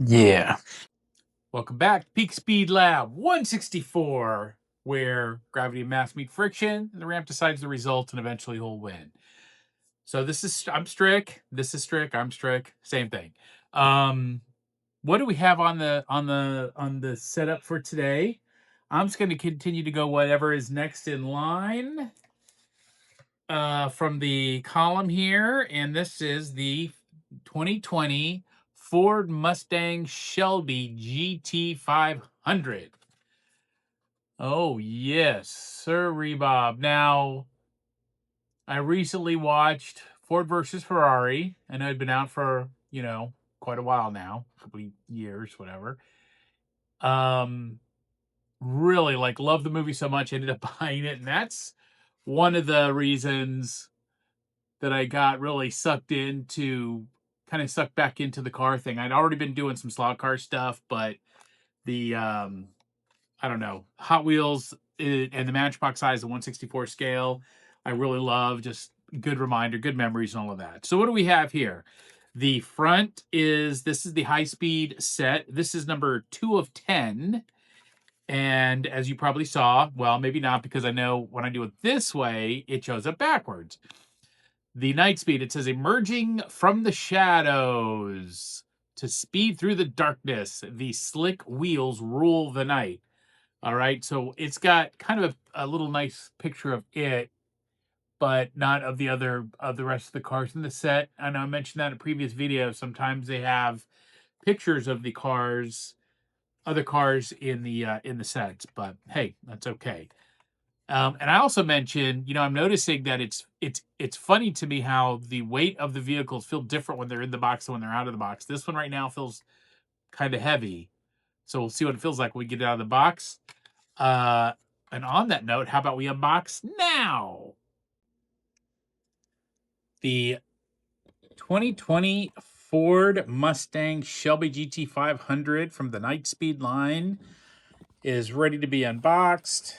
Yeah. Welcome back to Peak Speed Lab 164, where gravity and mass meet friction, and the ramp decides the result, and eventually he'll win. So I'm Strick. This is Strick. I'm Strick. Same thing. What do we have on the setup for today? I'm just going to continue to go whatever is next in line from the column here, and this is the 2020 Ford Mustang Shelby GT500. Oh, yes, sir, Bob. Now, I recently watched Ford versus Ferrari. I know it'd been out for, quite a while now, a couple of years, whatever. Um, really, love the movie so much, ended up buying it. And that's one of the reasons that I got really kind of sucked back into the car thing. I'd already been doing some slot car stuff, but the, I don't know, Hot Wheels and the Matchbox size, the 164 scale, I really love. Just good reminder, good memories, and all of that. So what do we have here? The front this is the high speed set. This is number 2 of 10. And as you probably saw, well, maybe not, because I know when I do it this way, it shows up backwards. The night speed, it says emerging from the shadows to speed through the darkness. The slick wheels rule the night. All right, so it's got kind of a little nice picture of it, but not of the rest of the cars in the set. I know I mentioned that in a previous video. Sometimes they have pictures of the cars, other cars in the sets, but hey, that's okay. And I also mentioned, I'm noticing that it's funny to me how the weight of the vehicles feel different when they're in the box than when they're out of the box. This one right now feels kind of heavy, so we'll see what it feels like when we get it out of the box. Uh, and on that note, how about we unbox now? The 2020 Ford Mustang Shelby GT500 from the Nightspeed line is ready to be unboxed.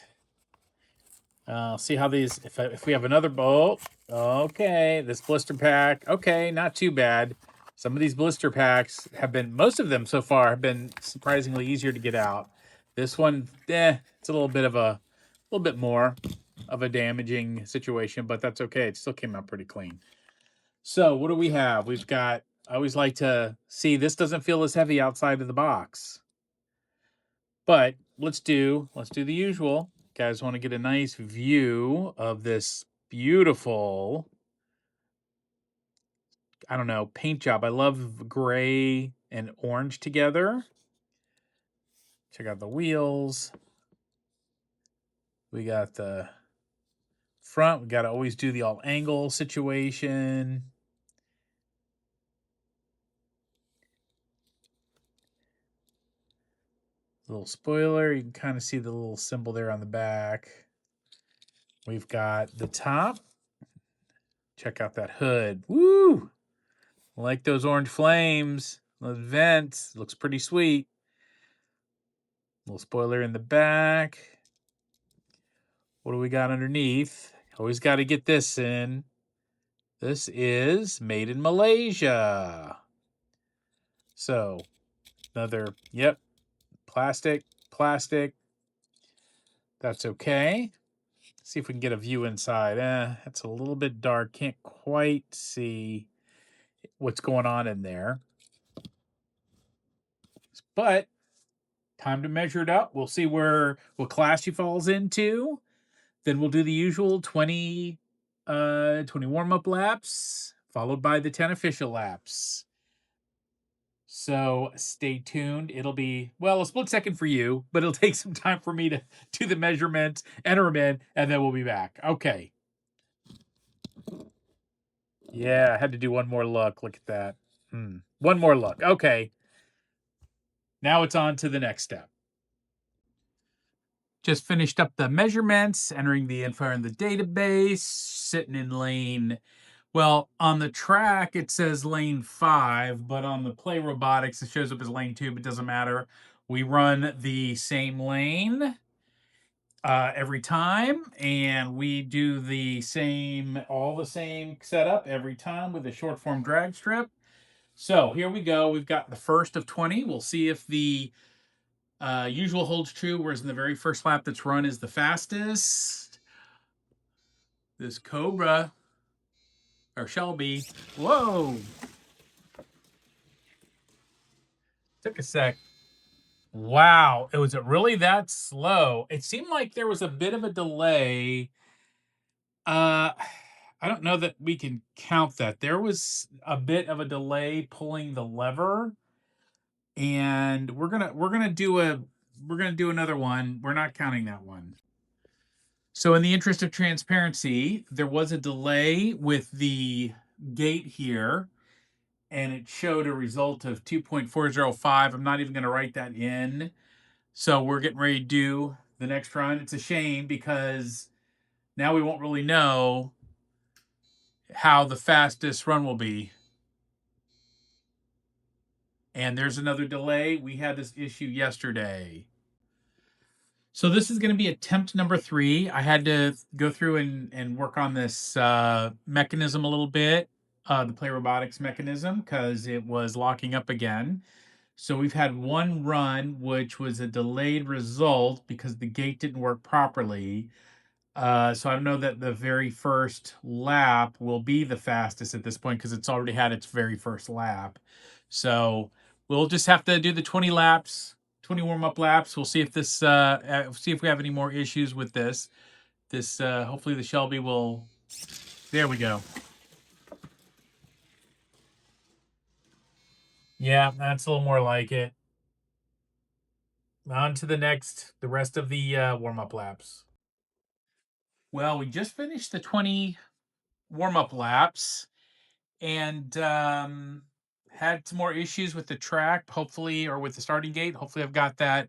See how these, if we have another bolt. Okay, this blister pack. Okay, not too bad. Some of these blister packs most of them so far have been surprisingly easier to get out. This one, it's a little bit more of a damaging situation, but that's okay. It still came out pretty clean. So what do we have? I always like to see, this doesn't feel as heavy outside of the box. But let's do the usual. Guys want to get a nice view of this beautiful, I don't know, paint job. I love gray and orange together. Check out the wheels. We got the front. We got to always do the all angle situation. Little spoiler. You can kind of see the little symbol there on the back. We've got the top. Check out that hood. Woo! I like those orange flames. Those vents. Looks pretty sweet. Little spoiler in the back. What do we got underneath? Always got to get this in. This is made in Malaysia. So, another, yep, plastic. That's okay. See if we can get a view inside. It's a little bit dark. Can't quite see what's going on in there. But time to measure it up. We'll see what class she falls into. Then we'll do the usual 20 warm-up laps, followed by the 10 official laps. So stay tuned. It'll be, well, a split second for you, but it'll take some time for me to do the measurements, enter them in, and then we'll be back. Okay. Yeah, I had to do one more look. Look at that. One more look. Okay. Now it's on to the next step. Just finished up the measurements, entering the info in the database, sitting in lane. Well, on the track, it says lane 5, but on the PlayRobotics, it shows up as lane 2, but it doesn't matter. We run the same lane every time, and we do all the same setup every time with a short form drag strip. So here we go. We've got the first of 20. We'll see if the usual holds true, whereas in the very first lap that's run is the fastest. This Cobra, or Shelby. Whoa! Took a sec. Wow, was it really that slow? It seemed like there was a bit of a delay. Uh, I don't know that we can count that. There was a bit of a delay pulling the lever, and we're gonna do another one. We're not counting that one. So in the interest of transparency, there was a delay with the gate here, and it showed a result of 2.405. I'm not even going to write that in. So we're getting ready to do the next run. It's a shame because now we won't really know how the fastest run will be. And there's another delay. We had this issue yesterday. So this is going to be attempt number 3. I had to go through and work on this mechanism a little bit, the PlayRobotics mechanism, because it was locking up again. So we've had one run, which was a delayed result because the gate didn't work properly. So I know that the very first lap will be the fastest at this point because it's already had its very first lap. So we'll just have to do the 20 laps, 20 warm-up laps. We'll see if this, see if we have any more issues with this. Hopefully the Shelby will, there we go. Yeah, that's a little more like it. On to the rest of the warm-up laps. Well, we just finished the 20 warm-up laps and had some more issues with the track, hopefully, or with the starting gate. Hopefully I've got that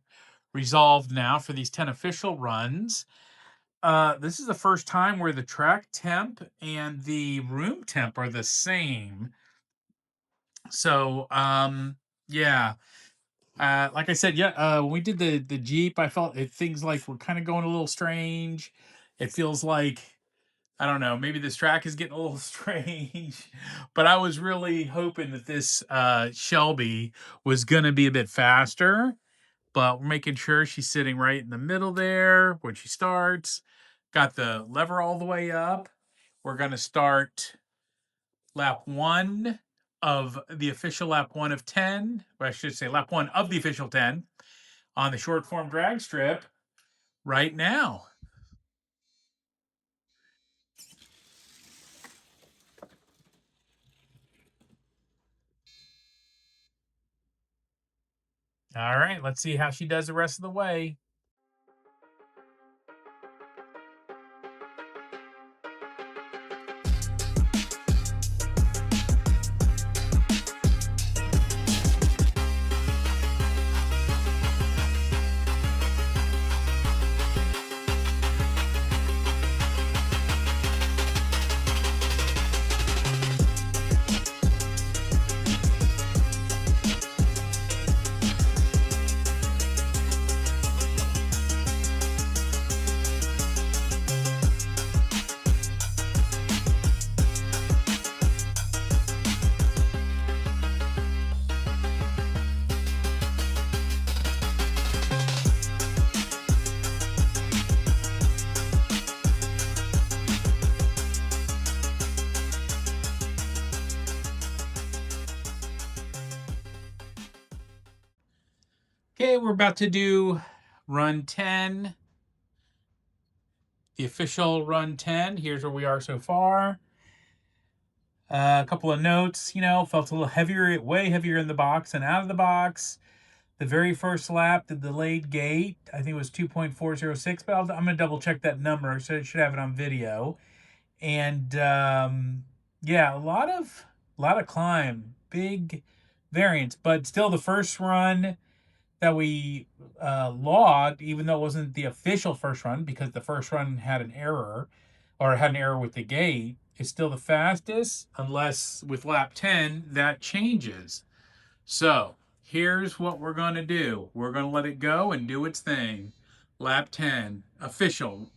resolved now for these 10 official runs. This is the first time where the track temp and the room temp are the same. So, yeah. Like I said, yeah, when we did the Jeep, I felt things like were kind of going a little strange. It feels like, I don't know, maybe this track is getting a little strange, but I was really hoping that this Shelby was going to be a bit faster, but we're making sure she's sitting right in the middle there when she starts. Got the lever all the way up. We're going to start lap 1 of the official lap 1 of 10, or I should say lap 1 of the official 10 on the short form drag strip right now. All right, let's see how she does the rest of the way. Okay, we're about to do run 10. The official run 10. Here's where we are so far. A couple of notes, felt a little heavier, way heavier in the box and out of the box. The very first lap, the delayed gate, I think it was 2.406, but I'm going to double check that number, so I should have it on video. And yeah, a lot of climb, big variance, but still the first run that we logged, even though it wasn't the official first run, because the first run had an error, or had an error with the gate, is still the fastest, unless with lap 10 that changes. So here's what we're going to do. We're going to let it go and do its thing. Lap 10, official.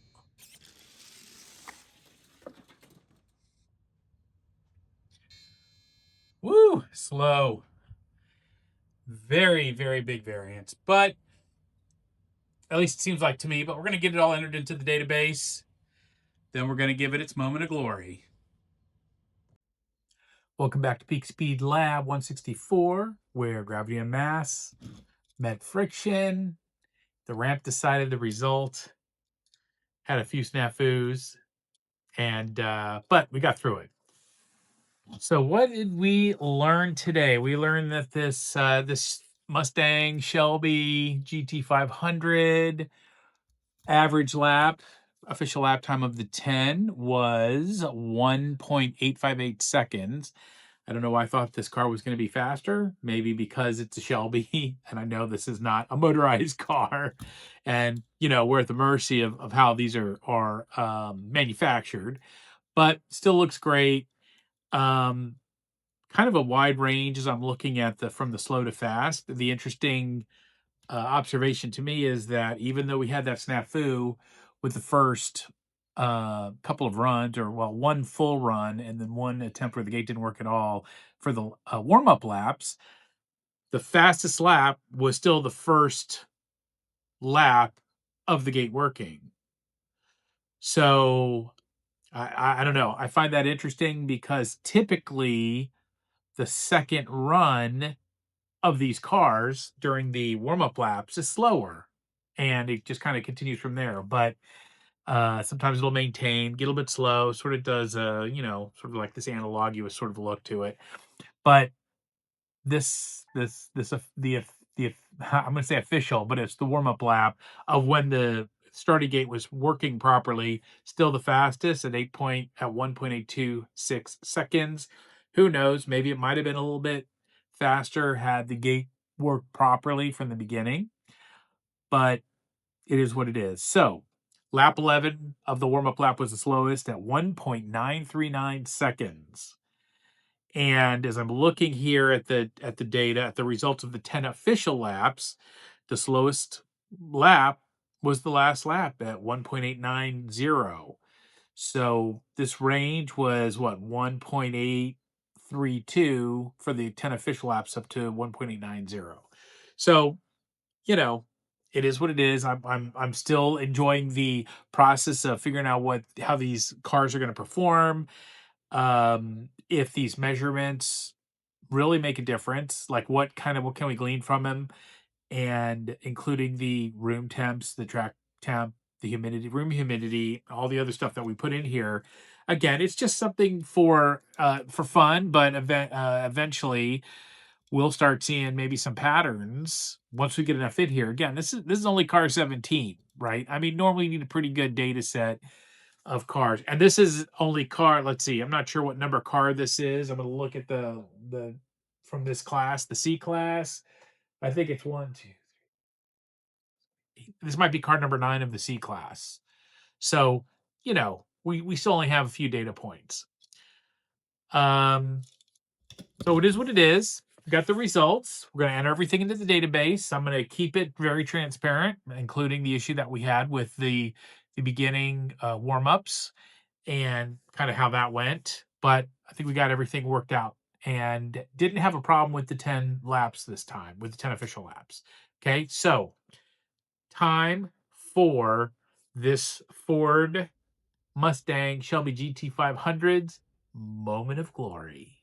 Woo, slow. Very, very big variance, but at least it seems like to me. But we're going to get it all entered into the database. Then we're going to give it its moment of glory. Welcome back to Peak Speed Lab 164, where gravity and mass met friction. The ramp decided the result. Had a few snafus, and but we got through it. So what did we learn today? We learned that this Mustang Shelby GT500 average lap, official lap time of the 10 was 1.858 seconds. I don't know why I thought this car was going to be faster. Maybe because it's a Shelby, and I know this is not a motorized car, and we're at the mercy of how these are manufactured. But still looks great. Um, Kind of a wide range as I'm looking at from the slow to fast. The interesting observation to me is that even though we had that snafu with the first couple of runs, or well, one full run and then one attempt where the gate didn't work at all for the warm up laps, the fastest lap was still the first lap of the gate working. So I don't know. I find that interesting because typically the second run of these cars during the warm-up laps is slower, and it just kind of continues from there. But sometimes it'll maintain, get a little bit slow, sort of does sort of like this analogous sort of look to it. But the I'm going to say official, but it's the warm-up lap of when the starting gate was working properly, still the fastest at 1.826 seconds. Who knows? Maybe it might have been a little bit faster had the gate worked properly from the beginning, but it is what it is. So lap 11 of the warm-up lap was the slowest at 1.939 seconds. And as I'm looking here at the data, at the results of the 10 official laps, the slowest lap was the last lap at 1.890. So this range was what, 1.832 for the 10 official laps up to 1.890. So, it is what it is. I'm still enjoying the process of figuring out how these cars are going to perform. If these measurements really make a difference, like what can we glean from them, and including the room temps, the track temp, the humidity, room humidity, all the other stuff that we put in here. Again, it's just something for fun, but eventually we'll start seeing maybe some patterns once we get enough in here. Again, this is only car 17, right? I mean, normally you need a pretty good data set of cars, and this is only car, let's see, I'm not sure what number car this is. I'm going to look at the from this class, the C class. I think it's 1 2 this might be car number 9 of the C class. So we still only have a few data points. So it is what it is. We got the results. We're going to enter everything into the database. I'm going to keep it very transparent, including the issue that we had with the beginning warm-ups and kind of how that went. But I think we got everything worked out and didn't have a problem with the 10 laps this time, with the 10 official laps. Okay, so time for this Ford Mustang Shelby GT500's moment of glory.